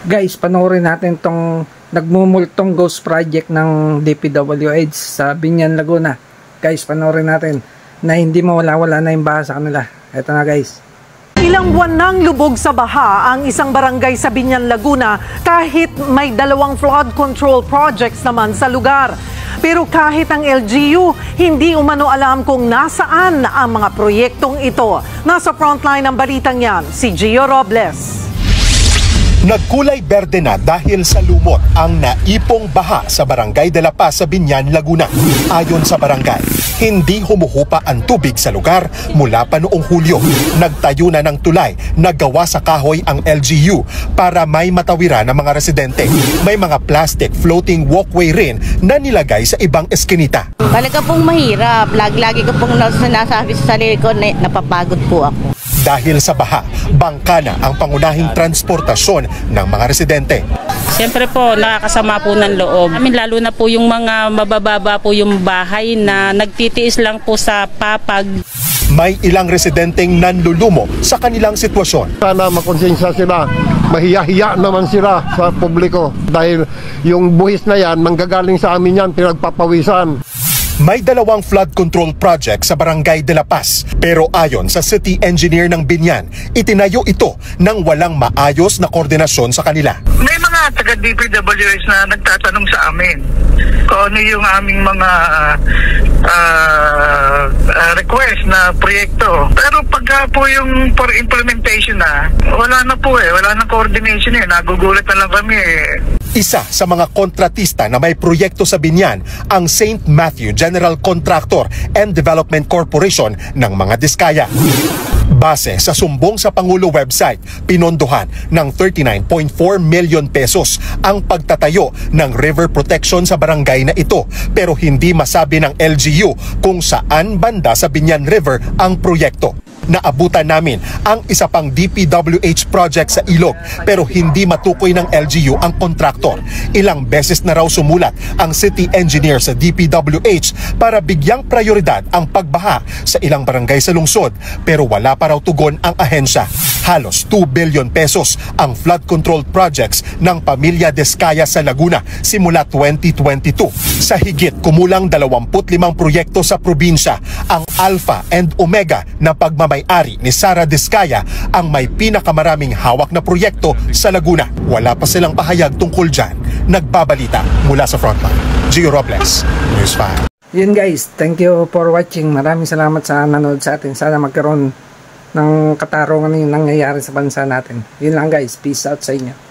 Guys, panoorin natin tong nagmumultong ghost project ng DPWH sa Biñan, Laguna. Guys, panoorin natin na hindi mawala-wala na yung baha sa kanila. Ito na guys. Ilang buwan nang lubog sa baha ang isang barangay sa Biñan, Laguna kahit may 2 flood control projects naman sa lugar. Pero kahit ang LGU, hindi umano alam kung nasaan ang mga proyektong ito. Nasa frontline ng balitang yan, si Gio Robles. Nagkulay berde na dahil sa lumot ang naipong baha sa Barangay de la Paz sa Biñan, Laguna. Ayon sa barangay, hindi humuhupa ang tubig sa lugar mula pa noong Hulyo. Nagtayo na ng tulay na gawa sa kahoy ang LGU para may matawiran ng mga residente. May mga plastic floating walkway rin na nilagay sa ibang eskinita. Talaga pong mahirap. Lagi ko pong sinasabi sa sarili ko na napapagod po ako. Dahil sa baha, bangka na ang pangunahing transportasyon ng mga residente. Siyempre po, nakakasama po ng loob. Lalo na po yung mga mabababa po yung bahay na nagtitiis lang po sa papag. May ilang residenteng nanlulumo sa kanilang sitwasyon. Sana makonsensya sila, mahiya-hiya naman sila sa publiko. Dahil yung buhis na yan, manggagaling sa amin yan, pinagpapawisan. May 2 flood control project sa Barangay de la Paz. Pero ayon sa city engineer ng Biñan, itinayo ito nang walang maayos na koordinasyon sa kanila. May mga taga-DPWH na nagtatanong sa amin kung ano yung aming mga request na proyekto. Pero pagka po yung for implementation na, wala na po wala na coordination nagugulat na lang kami Isa sa mga kontratista na may proyekto sa Biñan ang St. Matthew General Contractor and Development Corporation ng mga Diskaya. Base sa sumbong sa Pangulo website, pinondohan ng 39.4 million pesos ang pagtatayo ng river protection sa barangay na ito, pero hindi masabi ng LGU kung saan banda sa Biñan River ang proyekto. Naabutan namin ang isa pang DPWH project sa Ilog pero hindi matukoy ng LGU ang kontraktor. Ilang beses na raw sumulat ang city engineer sa DPWH para bigyang prioridad ang pagbaha sa ilang barangay sa lungsod pero wala pa raw tugon ang ahensya. Halos 2 billion pesos ang flood control projects ng pamilya Diskaya sa Laguna simula 2022. Sa higit kumulang 25 proyekto sa probinsya, ang Alpha and Omega na pagmamay-ari ni Sara Diskaya ang may pinakamaraming hawak na proyekto sa Laguna. Wala pa silang pahayag tungkol dyan. Nagbabalita mula sa frontline. Gio Robles, News 5. Yun guys, thank you for watching. Maraming salamat sa nanood sa atin. Sana magkaroon ng katarungan yung nangyayari sa bansa natin. Yun lang guys, peace out sa inyo.